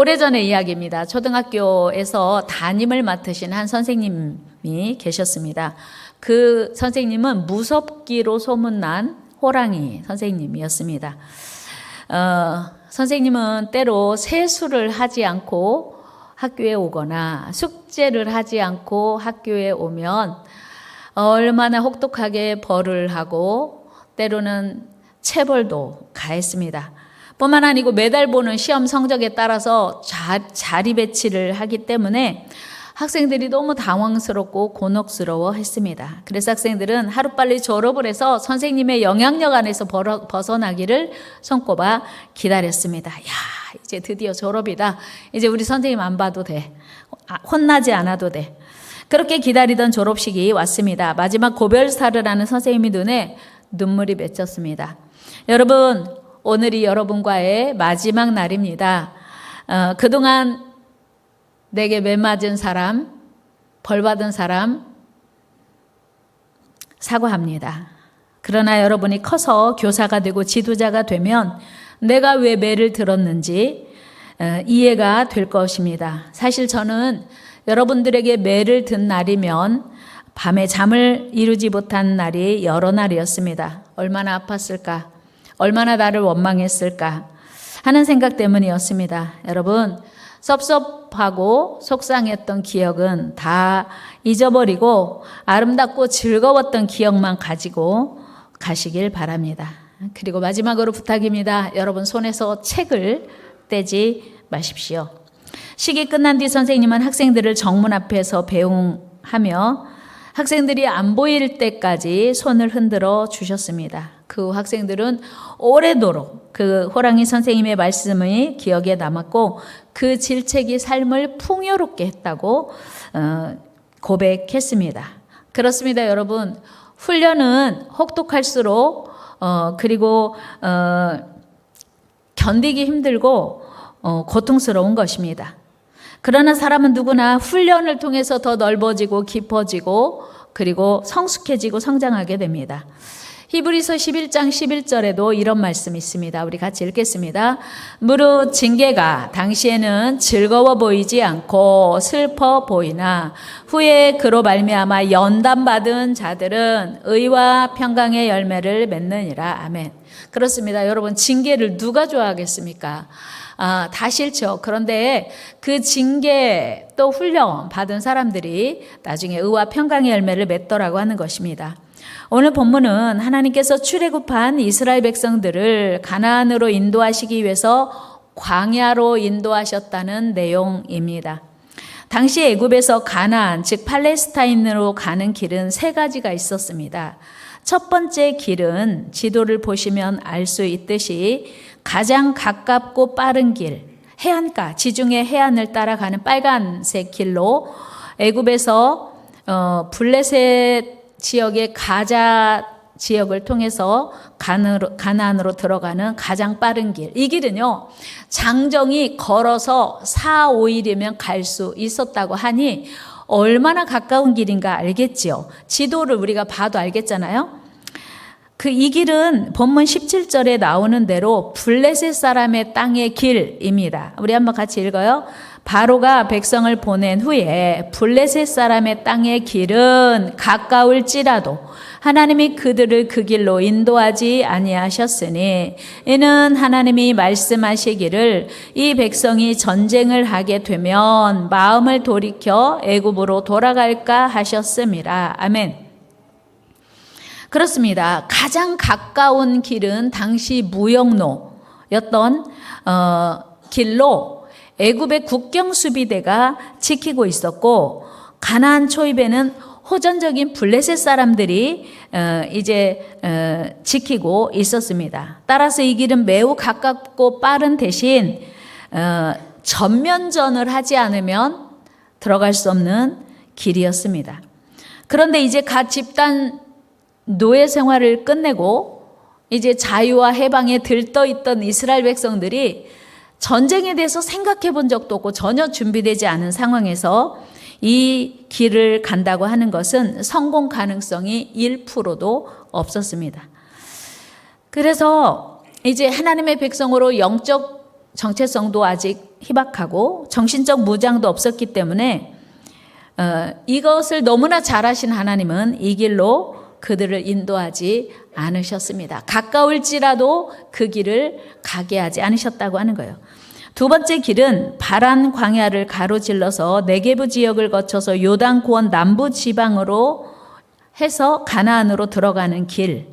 오래전의 이야기입니다. 초등학교에서 담임을 맡으신 한 선생님이 계셨습니다. 그 선생님은 무섭기로 소문난 호랑이 선생님이었습니다. 선생님은 때로 세수를 하지 않고 학교에 오거나 숙제를 하지 않고 학교에 오면 얼마나 혹독하게 벌을 하고 때로는 체벌도 가했습니다. 뿐만 아니고 매달 보는 시험 성적에 따라서 자리 배치를 하기 때문에 학생들이 너무 당황스럽고 곤혹스러워 했습니다. 그래서 학생들은 하루빨리 졸업을 해서 선생님의 영향력 안에서 벗어나기를 손꼽아 기다렸습니다. 야, 이제 드디어 졸업이다. 이제 우리 선생님 안 봐도 돼. 혼나지 않아도 돼. 그렇게 기다리던 졸업식이 왔습니다. 마지막 고별사를 하는 선생님이 눈에 눈물이 맺혔습니다. 여러분, 오늘이 여러분과의 마지막 날입니다. 그동안 내게 매맞은 사람, 벌받은 사람 사과합니다. 그러나 여러분이 커서 교사가 되고 지도자가 되면 내가 왜 매를 들었는지 이해가 될 것입니다. 사실 저는 여러분들에게 매를 든 날이면 밤에 잠을 이루지 못한 날이 여러 날이었습니다. 얼마나 아팠을까? 얼마나 나를 원망했을까? 하는 생각 때문이었습니다. 여러분, 섭섭하고 속상했던 기억은 다 잊어버리고 아름답고 즐거웠던 기억만 가지고 가시길 바랍니다. 그리고 마지막으로 부탁입니다. 여러분 손에서 책을 떼지 마십시오. 식이 끝난 뒤 선생님은 학생들을 정문 앞에서 배웅하며 학생들이 안 보일 때까지 손을 흔들어 주셨습니다. 그 학생들은 오래도록 그 호랑이 선생님의 말씀이 기억에 남았고 그 질책이 삶을 풍요롭게 했다고 고백했습니다. 그렇습니다, 여러분. 훈련은 혹독할수록 그리고 견디기 힘들고 고통스러운 것입니다. 그러나 사람은 누구나 훈련을 통해서 더 넓어지고 깊어지고 그리고 성숙해지고 성장하게 됩니다. 히브리서 11장 11절에도 이런 말씀이 있습니다. 우리 같이 읽겠습니다. 무릇 징계가 당시에는 즐거워 보이지 않고 슬퍼 보이나 후에 그로 말미암아 연단받은 자들은 의와 평강의 열매를 맺느니라. 아멘. 그렇습니다. 여러분, 징계를 누가 좋아하겠습니까? 다 싫죠. 그런데 그 징계 또 훈련 받은 사람들이 나중에 의와 평강의 열매를 맺더라고 하는 것입니다. 오늘 본문은 하나님께서 출애굽한 이스라엘 백성들을 가나안으로 인도하시기 위해서 광야로 인도하셨다는 내용입니다. 당시 애굽에서 가나안, 즉 팔레스타인으로 가는 길은 세 가지가 있었습니다. 첫 번째 길은 지도를 보시면 알 수 있듯이 가장 가깝고 빠른 길, 해안가, 지중해 해안을 따라가는 빨간색 길로 애굽에서 블레셋 지역의 가자 지역을 통해서 가나안으로 들어가는 가장 빠른 길. 이 길은요, 장정이 걸어서 4, 5일이면 갈 수 있었다고 하니 얼마나 가까운 길인가 알겠지요. 지도를 우리가 봐도 알겠잖아요. 이 길은 본문 17절에 나오는 대로 블레셋 사람의 땅의 길입니다. 우리 한번 같이 읽어요. 바로가 백성을 보낸 후에 블레셋 사람의 땅의 길은 가까울지라도 하나님이 그들을 그 길로 인도하지 아니하셨으니 이는 하나님이 말씀하시기를 이 백성이 전쟁을 하게 되면 마음을 돌이켜 애굽으로 돌아갈까 하셨음이라. 아멘. 그렇습니다. 가장 가까운 길은 당시 무역로였던 길로 애굽의 국경 수비대가 지키고 있었고 가나안 초입에는 호전적인 블레셋 사람들이 지키고 있었습니다. 따라서 이 길은 매우 가깝고 빠른 대신 전면전을 하지 않으면 들어갈 수 없는 길이었습니다. 그런데 이제 각 집단 노예 생활을 끝내고 이제 자유와 해방에 들떠있던 이스라엘 백성들이 전쟁에 대해서 생각해 본 적도 없고 전혀 준비되지 않은 상황에서 이 길을 간다고 하는 것은 성공 가능성이 1%도 없었습니다. 그래서 이제 하나님의 백성으로 영적 정체성도 아직 희박하고 정신적 무장도 없었기 때문에 이것을 너무나 잘하신 하나님은 이 길로 그들을 인도하지 않으셨습니다. 가까울지라도 그 길을 가게 하지 않으셨다고 하는 거예요. 두 번째 길은 바란 광야를 가로질러서 네게브 지역을 거쳐서 요단고원 남부 지방으로 해서 가나안으로 들어가는 길,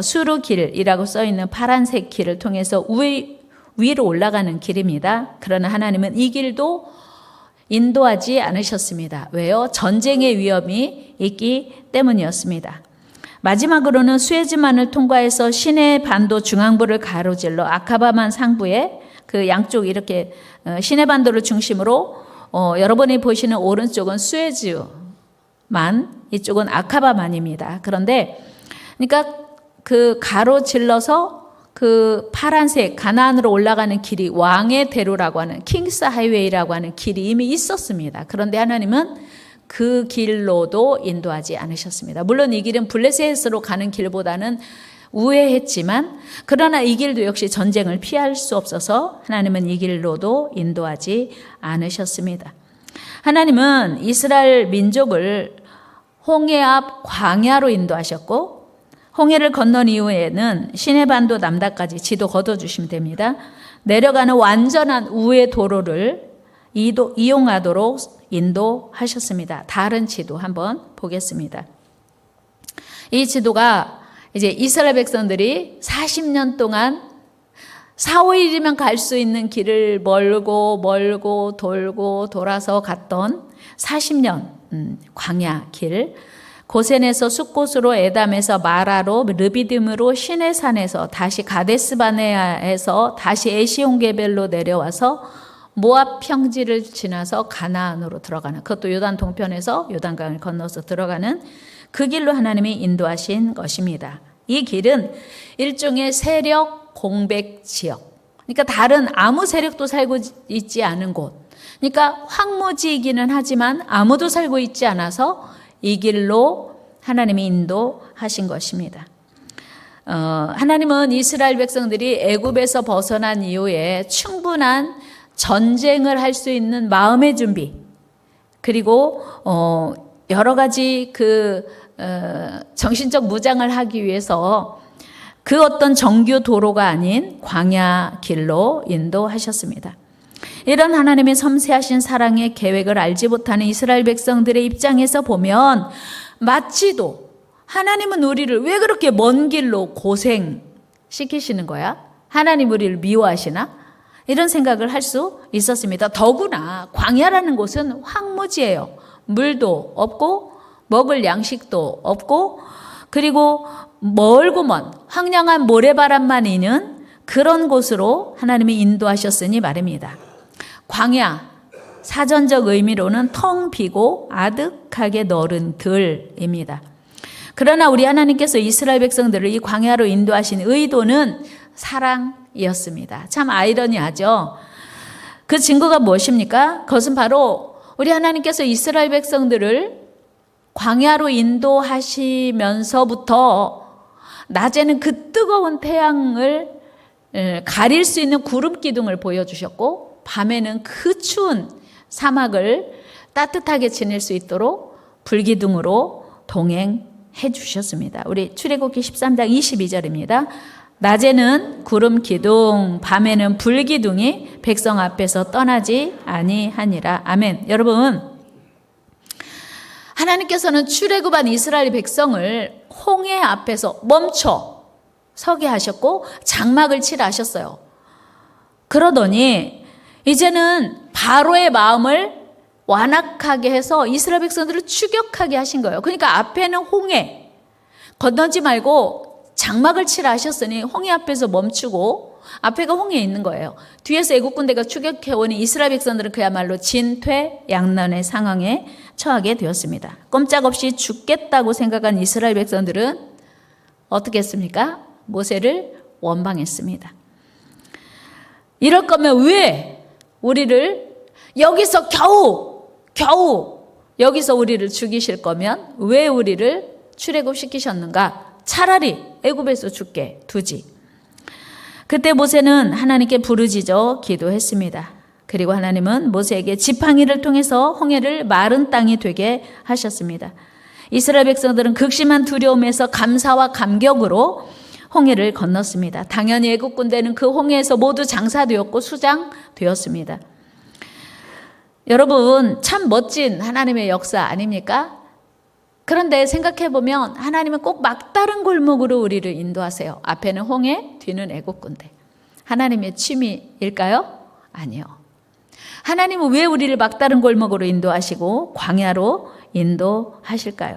수르길이라고 써있는 파란색 길을 통해서 위로 올라가는 길입니다. 그러나 하나님은 이 길도 인도하지 않으셨습니다. 왜요? 전쟁의 위험이 있기 때문이었습니다. 마지막으로는 수에즈만을 통과해서 시내 반도 중앙부를 가로질러 아카바만 상부에 그 양쪽 이렇게 시내 반도를 중심으로 여러분이 보시는 오른쪽은 수에즈만, 이쪽은 아카바만입니다. 그런데 그러니까 그 가로질러서 그 파란색 가나안으로 올라가는 길이 왕의 대로라고 하는 킹스 하이웨이라고 하는 길이 이미 있었습니다. 그런데 하나님은 그 길로도 인도하지 않으셨습니다. 물론 이 길은 블레셋으로 가는 길보다는 우회했지만 그러나 이 길도 역시 전쟁을 피할 수 없어서 하나님은 이 길로도 인도하지 않으셨습니다. 하나님은 이스라엘 민족을 홍해 앞 광야로 인도하셨고 홍해를 건넌 이후에는 시내반도 남다까지 지도 걷어주시면 됩니다. 내려가는 완전한 우회 도로를 이용하도록 인도하셨습니다. 다른 지도 한번 보겠습니다. 이 지도가 이제 이스라엘 백성들이 40년 동안 4, 5일이면 갈 수 있는 길을 멀고 돌고 돌아서 갔던 40년 광야 길, 고센에서 숫곳으로 에담에서 마라로 르비딤으로 시내산에서 다시 가데스바네아에서 다시 에시온게벨로 내려와서 모압 평지를 지나서 가나안으로 들어가는, 그것도 요단 동편에서 요단강을 건너서 들어가는 그 길로 하나님이 인도하신 것입니다. 이 길은 일종의 세력 공백 지역, 그러니까 다른 아무 세력도 살고 있지 않은 곳, 그러니까 황무지이기는 하지만 아무도 살고 있지 않아서 이 길로 하나님이 인도하신 것입니다. 하나님은 이스라엘 백성들이 애굽에서 벗어난 이후에 충분한 전쟁을 할 수 있는 마음의 준비, 그리고 여러 가지 정신적 무장을 하기 위해서 그 어떤 정규 도로가 아닌 광야 길로 인도하셨습니다. 이런 하나님의 섬세하신 사랑의 계획을 알지 못하는 이스라엘 백성들의 입장에서 보면 마치도 하나님은 우리를 왜 그렇게 먼 길로 고생시키시는 거야? 하나님 우리를 미워하시나? 이런 생각을 할 수 있었습니다. 더구나 광야라는 곳은 황무지예요. 물도 없고 먹을 양식도 없고 그리고 멀고 먼 황량한 모래바람만 있는 그런 곳으로 하나님이 인도하셨으니 말입니다. 광야, 사전적 의미로는 텅 비고 아득하게 너른 들입니다. 그러나 우리 하나님께서 이스라엘 백성들을 이 광야로 인도하신 의도는 사랑이었습니다. 참 아이러니하죠. 그 증거가 무엇입니까? 그것은 바로 우리 하나님께서 이스라엘 백성들을 광야로 인도하시면서부터 낮에는 그 뜨거운 태양을 가릴 수 있는 구름 기둥을 보여주셨고 밤에는 그 추운 사막을 따뜻하게 지낼 수 있도록 불기둥으로 동행해 주셨습니다. 우리 출애굽기 13장 22절입니다. 낮에는 구름 기둥, 밤에는 불 기둥이 백성 앞에서 떠나지 아니하니라. 아멘. 여러분, 하나님께서는 출애굽한 이스라엘 백성을 홍해 앞에서 멈춰 서게 하셨고 장막을 치라 하셨어요. 그러더니 이제는 바로의 마음을 완악하게 해서 이스라엘 백성들을 추격하게 하신 거예요. 그러니까 앞에는 홍해, 건너지 말고 장막을 치라 하셨으니 홍해 앞에서 멈추고 앞에가 홍해에 있는 거예요. 뒤에서 애국 군대가 추격해오니 이스라엘 백성들은 그야말로 진퇴양난의 상황에 처하게 되었습니다. 꼼짝없이 죽겠다고 생각한 이스라엘 백성들은 어떻게 했습니까? 모세를 원망했습니다. 이럴 거면 왜 우리를 여기서 겨우 여기서 우리를 죽이실 거면 왜 우리를 출애굽시키셨는가? 차라리 애굽에서 죽게 두지. 그때 모세는 하나님께 부르짖어 기도했습니다. 그리고 하나님은 모세에게 지팡이를 통해서 홍해를 마른 땅이 되게 하셨습니다. 이스라엘 백성들은 극심한 두려움에서 감사와 감격으로 홍해를 건넜습니다. 당연히 애국 군대는 그 홍해에서 모두 장사되었고 수장되었습니다. 여러분, 참 멋진 하나님의 역사 아닙니까? 그런데 생각해보면 하나님은 꼭 막다른 골목으로 우리를 인도하세요. 앞에는 홍해, 뒤는 애국 군대. 하나님의 취미일까요? 아니요. 하나님은 왜 우리를 막다른 골목으로 인도하시고 광야로 인도하실까요?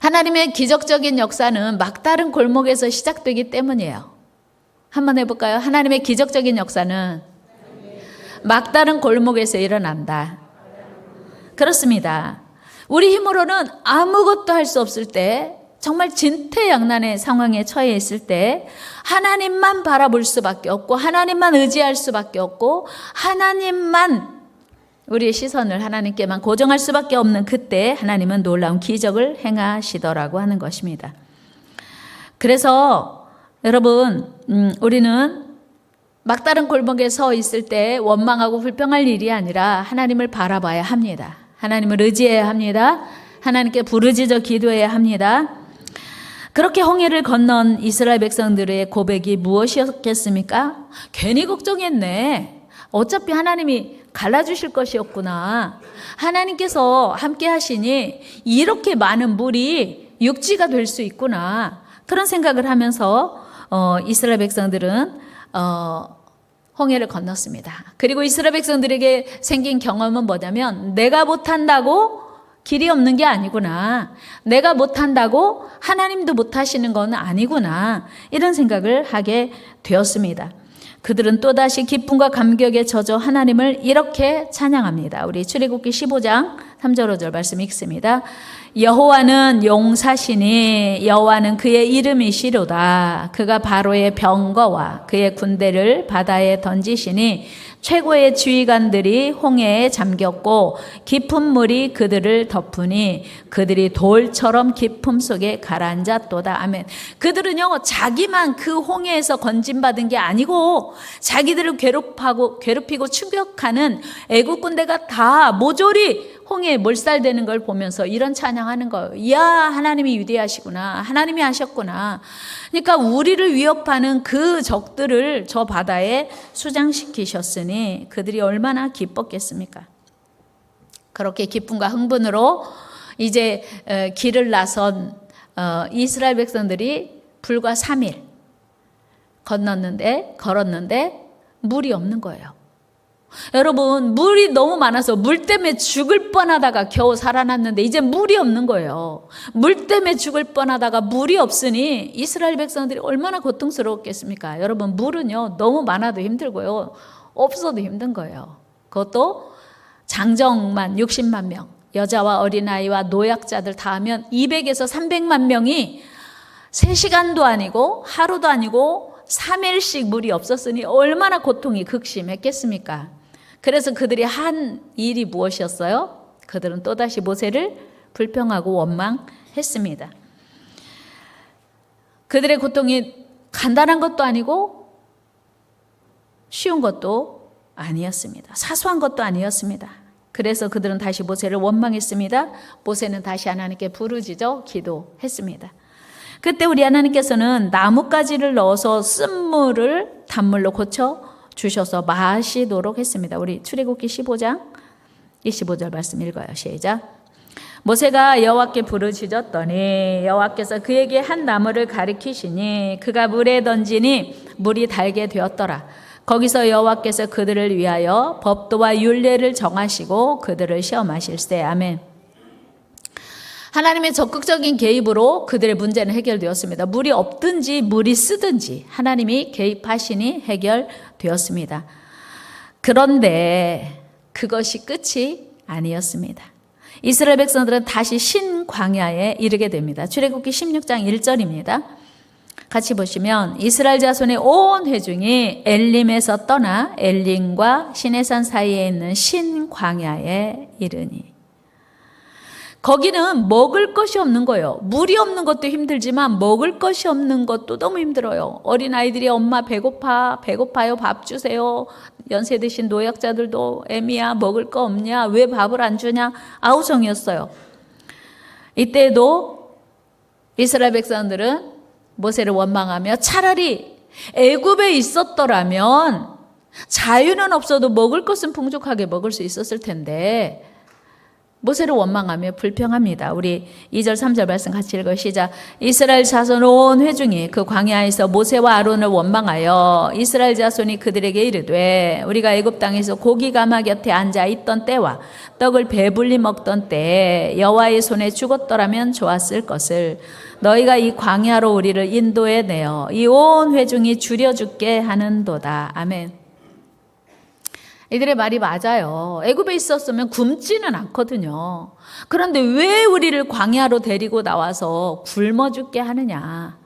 하나님의 기적적인 역사는 막다른 골목에서 시작되기 때문이에요. 한번 해볼까요? 하나님의 기적적인 역사는 막다른 골목에서 일어난다. 그렇습니다. 우리 힘으로는 아무것도 할 수 없을 때, 정말 진퇴양난의 상황에 처해 있을 때 하나님만 바라볼 수밖에 없고 하나님만 의지할 수밖에 없고 하나님만, 우리의 시선을 하나님께만 고정할 수밖에 없는 그때 하나님은 놀라운 기적을 행하시더라고 하는 것입니다. 그래서 여러분, 우리는 막다른 골목에 서 있을 때 원망하고 불평할 일이 아니라 하나님을 바라봐야 합니다. 하나님을 의지해야 합니다. 하나님께 부르짖어 기도해야 합니다. 그렇게 홍해를 건넌 이스라엘 백성들의 고백이 무엇이었겠습니까? 괜히 걱정했네. 어차피 하나님이 갈라주실 것이었구나. 하나님께서 함께 하시니 이렇게 많은 물이 육지가 될 수 있구나. 그런 생각을 하면서 이스라엘 백성들은 홍해를 건넜습니다. 그리고 이스라엘 백성들에게 생긴 경험은 뭐냐면, 내가 못한다고 길이 없는 게 아니구나. 내가 못한다고 하나님도 못하시는 건 아니구나. 이런 생각을 하게 되었습니다. 그들은 또다시 기쁨과 감격에 젖어 하나님을 이렇게 찬양합니다. 우리 출애굽기 15장 3절 5절 말씀 읽습니다. 여호와는 용사시니 여호와는 그의 이름이시로다. 그가 바로의 병거와 그의 군대를 바다에 던지시니 최고의 지휘관들이 홍해에 잠겼고 깊은 물이 그들을 덮으니 그들이 돌처럼 깊음 속에 가라앉았도다. 아멘. 그들은요, 자기만 그 홍해에서 건진받은 게 아니고 자기들을 괴롭히고 충격하는 애국 군대가 다 모조리 홍해에 몰살되는 걸 보면서 이런 찬양하는 거예요. 이야, 하나님이 위대하시구나. 하나님이 하셨구나. 그러니까 우리를 위협하는 그 적들을 저 바다에 수장시키셨으니 그들이 얼마나 기뻤겠습니까? 그렇게 기쁨과 흥분으로 이제 길을 나선 이스라엘 백성들이 불과 3일 걸었는데 물이 없는 거예요. 여러분, 물이 너무 많아서 물 때문에 죽을 뻔하다가 겨우 살아났는데 이제 물이 없는 거예요. 물 때문에 죽을 뻔하다가 물이 없으니 이스라엘 백성들이 얼마나 고통스러웠겠습니까? 여러분, 물은요, 너무 많아도 힘들고요, 없어도 힘든 거예요. 그것도 장정만 60만 명, 여자와 어린아이와 노약자들 다 하면 200에서 300만 명이 3시간도 아니고 하루도 아니고 3일씩 물이 없었으니 얼마나 고통이 극심했겠습니까? 그래서 그들이 한 일이 무엇이었어요? 그들은 또다시 모세를 불평하고 원망했습니다. 그들의 고통이 간단한 것도 아니고 쉬운 것도 아니었습니다. 사소한 것도 아니었습니다. 그래서 그들은 다시 모세를 원망했습니다. 모세는 다시 하나님께 부르짖어 기도했습니다. 그때 우리 하나님께서는 나뭇가지를 넣어서 쓴물을 단물로 고쳐 주셔서 마시도록 했습니다. 우리 출애굽기 15장 25절 말씀 읽어요. 시작. 모세가 여호와께 부르짖었더니 여호와께서 그에게 한 나무를 가리키시니 그가 물에 던지니 물이 달게 되었더라. 거기서 여호와께서 그들을 위하여 법도와 율례를 정하시고 그들을 시험하실세. 아멘. 하나님의 적극적인 개입으로 그들의 문제는 해결되었습니다. 물이 없든지 물이 쓰든지 하나님이 개입하시니 해결되었습니다. 그런데 그것이 끝이 아니었습니다. 이스라엘 백성들은 다시 신광야에 이르게 됩니다. 출애굽기 16장 1절입니다. 같이 보시면 이스라엘 자손의 온 회중이 엘림에서 떠나 엘림과 시내산 사이에 있는 신광야에 이르니 거기는 먹을 것이 없는 거예요. 물이 없는 것도 힘들지만 먹을 것이 없는 것도 너무 힘들어요. 어린아이들이 엄마 배고파요, 밥 주세요. 연세 드신 노약자들도 애미야 먹을 거 없냐, 왜 밥을 안 주냐, 아우성이었어요. 이때도 이스라엘 백성들은 모세를 원망하며 차라리 애굽에 있었더라면 자유는 없어도 먹을 것은 풍족하게 먹을 수 있었을 텐데 모세를 원망하며 불평합니다. 우리 2절 3절 말씀 같이 읽어 시작. 이스라엘 자손 온 회중이 그 광야에서 모세와 아론을 원망하여 이스라엘 자손이 그들에게 이르되 우리가 애굽 땅에서 고기 가마 곁에 앉아 있던 때와 떡을 배불리 먹던 때에 여호와의 손에 죽었더라면 좋았을 것을 너희가 이 광야로 우리를 인도해 내어 이 온 회중이 줄여 죽게 하는도다. 아멘. 이들의 말이 맞아요. 애굽에 있었으면 굶지는 않거든요. 그런데 왜 우리를 광야로 데리고 나와서 굶어 죽게 하느냐.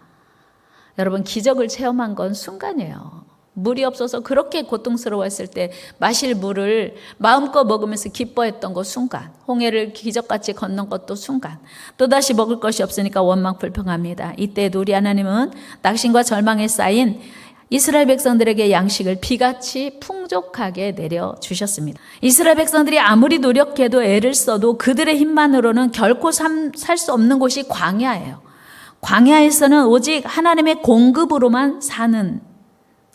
여러분, 기적을 체험한 건 순간이에요. 물이 없어서 그렇게 고통스러워했을 때 마실 물을 마음껏 먹으면서 기뻐했던 것 순간, 홍해를 기적같이 건넌 것도 순간, 또다시 먹을 것이 없으니까 원망 불평합니다. 이때 우리 하나님은 낙심과 절망에 쌓인 이스라엘 백성들에게 양식을 비같이 풍족하게 내려주셨습니다. 이스라엘 백성들이 아무리 노력해도 애를 써도 그들의 힘만으로는 결코 살 수 없는 곳이 광야예요. 광야에서는 오직 하나님의 공급으로만 사는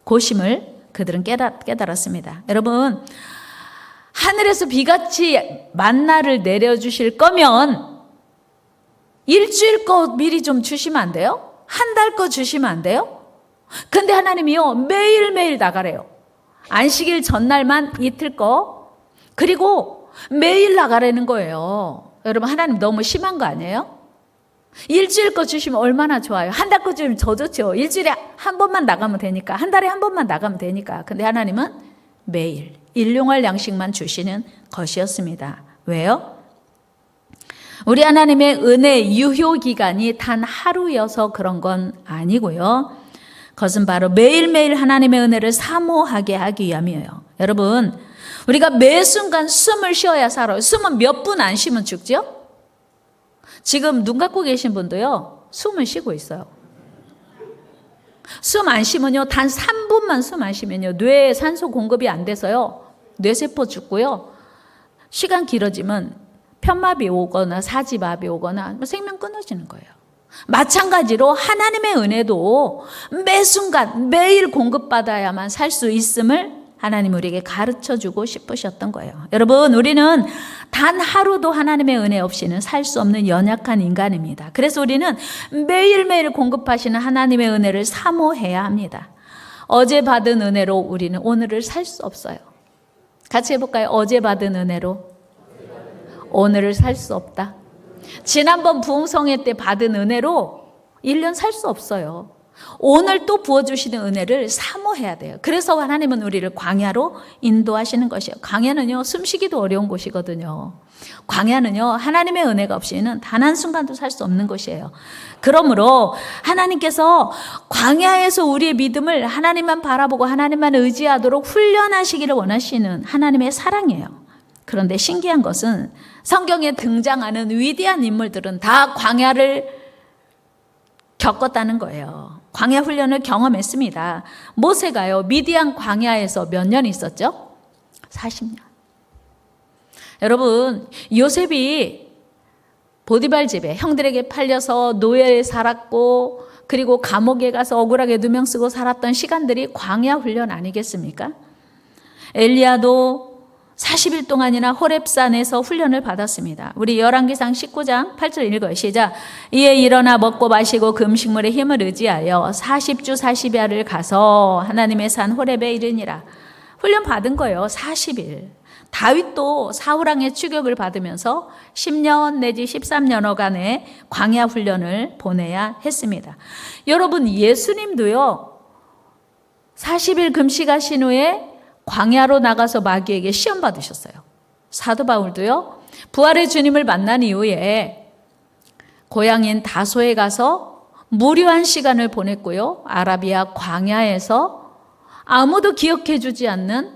곳임을 그들은 깨달았습니다. 여러분, 하늘에서 비같이 만나를 내려주실 거면 일주일 거 미리 좀 주시면 안 돼요? 한 달 거 주시면 안 돼요? 근데 하나님이요, 매일매일 나가래요. 안식일 전날만 이틀 거, 그리고 매일 나가라는 거예요. 여러분, 하나님 너무 심한 거 아니에요? 일주일 거 주시면 얼마나 좋아요. 한 달 거 주면 더 좋죠. 일주일에 한 번만 나가면 되니까, 한 달에 한 번만 나가면 되니까. 근데 하나님은 매일 일용할 양식만 주시는 것이었습니다. 왜요? 우리 하나님의 은혜 유효 기간이 단 하루여서 그런 건 아니고요. 그것은 바로 매일매일 하나님의 은혜를 사모하게 하기 위함이에요. 여러분, 우리가 매 순간 숨을 쉬어야 살아요. 숨은 몇 분 안 쉬면 죽죠? 지금 눈 감고 계신 분도요, 숨을 쉬고 있어요. 숨 안 쉬면요, 단 3분만 숨 안 쉬면요, 뇌에 산소 공급이 안 돼서요, 뇌세포 죽고요, 시간 길어지면 편마비 오거나 사지마비 오거나 생명 끊어지는 거예요. 마찬가지로 하나님의 은혜도 매 순간 매일 공급받아야만 살 수 있음을 하나님 우리에게 가르쳐주고 싶으셨던 거예요. 여러분, 우리는 단 하루도 하나님의 은혜 없이는 살 수 없는 연약한 인간입니다. 그래서 우리는 매일매일 공급하시는 하나님의 은혜를 사모해야 합니다. 어제 받은 은혜로 우리는 오늘을 살 수 없어요. 같이 해볼까요? 어제 받은 은혜로 오늘을 살 수 없다. 지난번 부흥성회 때 받은 은혜로 1년 살 수 없어요. 오늘 또 부어주시는 은혜를 사모해야 돼요. 그래서 하나님은 우리를 광야로 인도하시는 것이에요. 광야는요, 숨쉬기도 어려운 곳이거든요. 광야는요, 하나님의 은혜가 없이는 단 한순간도 살 수 없는 곳이에요. 그러므로 하나님께서 광야에서 우리의 믿음을 하나님만 바라보고 하나님만 의지하도록 훈련하시기를 원하시는 하나님의 사랑이에요. 그런데 신기한 것은 성경에 등장하는 위대한 인물들은 다 광야를 겪었다는 거예요. 광야 훈련을 경험했습니다. 모세가요, 미디안 광야에서 몇 년 있었죠? 40년. 여러분, 요셉이 보디발 집에 형들에게 팔려서 노예에 살았고, 그리고 감옥에 가서 억울하게 누명 쓰고 살았던 시간들이 광야 훈련 아니겠습니까? 엘리야도 40일 동안이나 호렙산에서 훈련을 받았습니다. 우리 열왕기상 19장 8절 읽어요. 시작. 이에 일어나 먹고 마시고 그 음식물의 힘을 의지하여 40주 40야를 가서 하나님의 산 호렙에 이르니라. 훈련 받은 거예요. 40일. 다윗도 사울왕의 추격을 받으면서 10년 내지 13년여간의 광야 훈련을 보내야 했습니다. 여러분, 예수님도요, 40일 금식하신 후에 광야로 나가서 마귀에게 시험 받으셨어요. 사도 바울도요, 부활의 주님을 만난 이후에 고향인 다소에 가서 무료한 시간을 보냈고요, 아라비아 광야에서 아무도 기억해 주지 않는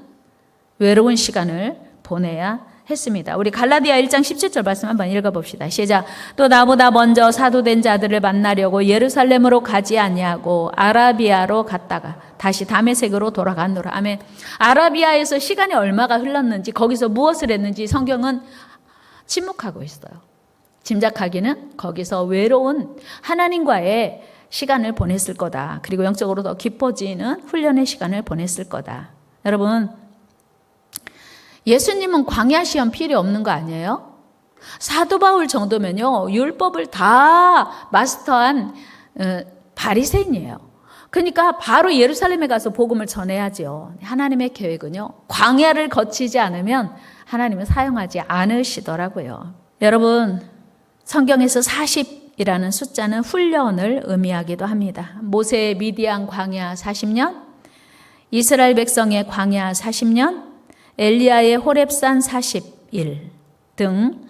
외로운 시간을 보내야 했습니다. 우리 갈라디아 1장 17절 말씀 한번 읽어봅시다. 시작. 또 나보다 먼저 사도된 자들을 만나려고 예루살렘으로 가지 아니하고 아라비아로 갔다가 다시 다메섹으로 돌아가노라. 아멘. 아라비아에서 시간이 얼마가 흘렀는지, 거기서 무엇을 했는지 성경은 침묵하고 있어요. 짐작하기는 거기서 외로운 하나님과의 시간을 보냈을 거다. 그리고 영적으로 더 깊어지는 훈련의 시간을 보냈을 거다. 여러분, 예수님은 광야 시험 필요 없는 거 아니에요? 사도 바울 정도면요, 율법을 다 마스터한 바리새인이에요. 그러니까 바로 예루살렘에 가서 복음을 전해야죠. 하나님의 계획은요, 광야를 거치지 않으면 하나님은 사용하지 않으시더라고요. 여러분, 성경에서 40이라는 숫자는 훈련을 의미하기도 합니다. 모세의 미디안 광야 40년, 이스라엘 백성의 광야 40년, 엘리야의 호렙산 40일 등,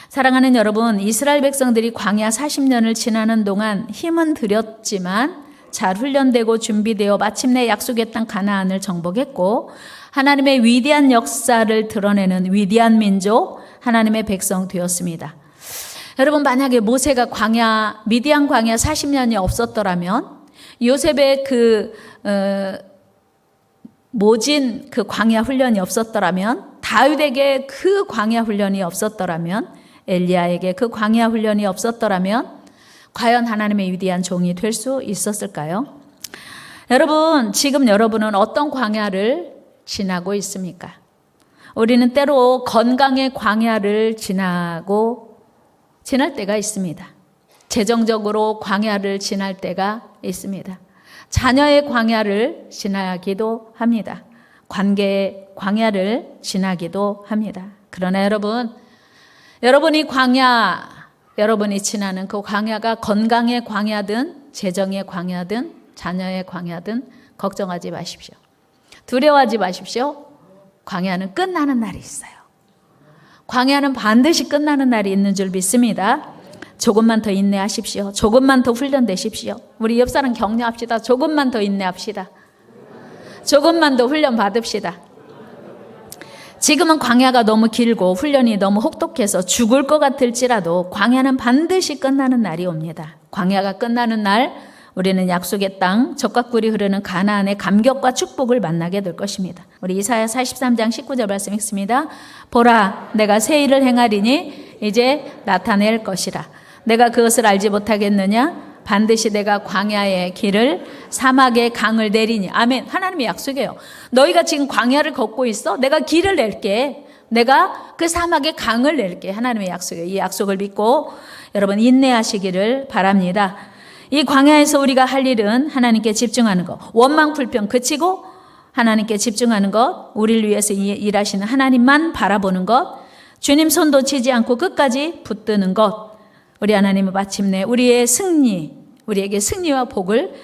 사랑하는 여러분, 이스라엘 백성들이 광야 40년을 지나는 동안 힘은 들였지만 잘 훈련되고 준비되어 마침내 약속의 땅 가나안을 정복했고, 하나님의 위대한 역사를 드러내는 위대한 민족, 하나님의 백성 되었습니다. 여러분, 만약에 모세가 미디안 광야 40년이 없었더라면, 요셉의 모진 그 광야 훈련이 없었더라면, 다윗에게 그 광야 훈련이 없었더라면, 엘리야에게 그 광야 훈련이 없었더라면 과연 하나님의 위대한 종이 될 수 있었을까요? 여러분, 지금 여러분은 어떤 광야를 지나고 있습니까? 우리는 때로 건강의 광야를 지날 때가 있습니다. 재정적으로 광야를 지날 때가 있습니다. 자녀의 광야를 지나기도 합니다. 관계의 광야를 지나기도 합니다. 그러나 여러분이 지나는 그 광야가 건강의 광야든 재정의 광야든 자녀의 광야든 걱정하지 마십시오. 두려워하지 마십시오. 광야는 끝나는 날이 있어요. 광야는 반드시 끝나는 날이 있는 줄 믿습니다. 조금만 더 인내하십시오. 조금만 더 훈련되십시오. 우리 옆 사람 격려합시다. 조금만 더 인내합시다. 조금만 더 훈련 받읍시다. 지금은 광야가 너무 길고 훈련이 너무 혹독해서 죽을 것 같을지라도 광야는 반드시 끝나는 날이 옵니다. 광야가 끝나는 날 우리는 약속의 땅, 젖과 꿀이 흐르는 가나안의 감격과 축복을 만나게 될 것입니다. 우리 이사야 43장 19절 말씀 읽습니다. 보라, 내가 새 일을 행하리니 이제 나타낼 것이라. 내가 그것을 알지 못하겠느냐? 반드시 내가 광야의 길을 사막의 강을 내리니. 아멘. 하나님의 약속이에요. 너희가 지금 광야를 걷고 있어? 내가 길을 낼게. 내가 그 사막의 강을 낼게. 하나님의 약속이에요. 이 약속을 믿고 여러분 인내하시기를 바랍니다. 이 광야에서 우리가 할 일은 하나님께 집중하는 것, 원망 불평 그치고 하나님께 집중하는 것, 우리를 위해서 일하시는 하나님만 바라보는 것, 주님 손도 치지 않고 끝까지 붙드는 것, 우리 하나님은 마침내 우리에게 승리와 복을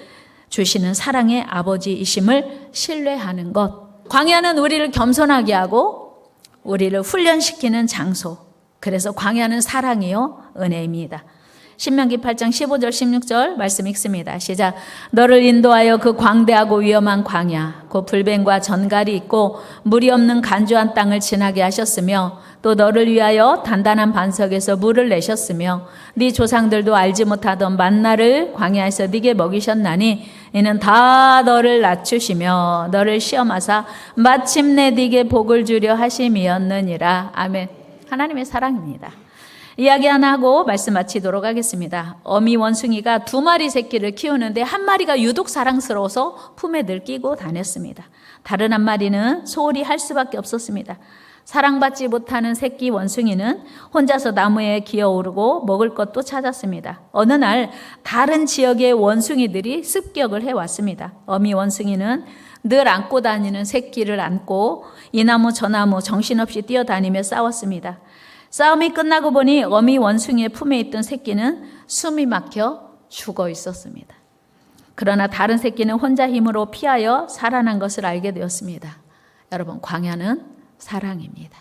주시는 사랑의 아버지이심을 신뢰하는 것. 광야는 우리를 겸손하게 하고 우리를 훈련시키는 장소. 그래서 광야는 사랑이요 은혜입니다. 신명기 8장 15절 16절 말씀 읽습니다. 시작. 너를 인도하여 그 광대하고 위험한 광야, 곧 불뱀과 전갈이 있고 물이 없는 간조한 땅을 지나게 하셨으며, 또 너를 위하여 단단한 반석에서 물을 내셨으며, 네 조상들도 알지 못하던 만나를 광야에서 네게 먹이셨나니 이는 다 너를 낮추시며 너를 시험하사 마침내 네게 복을 주려 하심이었느니라. 아멘. 하나님의 사랑입니다. 이야기 하나 하고 말씀 마치도록 하겠습니다. 어미 원숭이가 2마리 새끼를 키우는데 한 마리가 유독 사랑스러워서 품에 늘 끼고 다녔습니다. 다른 한 마리는 소홀히 할 수밖에 없었습니다. 사랑받지 못하는 새끼 원숭이는 혼자서 나무에 기어오르고 먹을 것도 찾았습니다. 어느 날 다른 지역의 원숭이들이 습격을 해왔습니다. 어미 원숭이는 늘 안고 다니는 새끼를 안고 이 나무 저 나무 정신없이 뛰어다니며 싸웠습니다. 싸움이 끝나고 보니 어미 원숭이의 품에 있던 새끼는 숨이 막혀 죽어 있었습니다. 그러나 다른 새끼는 혼자 힘으로 피하여 살아난 것을 알게 되었습니다. 여러분, 광야는 사랑입니다.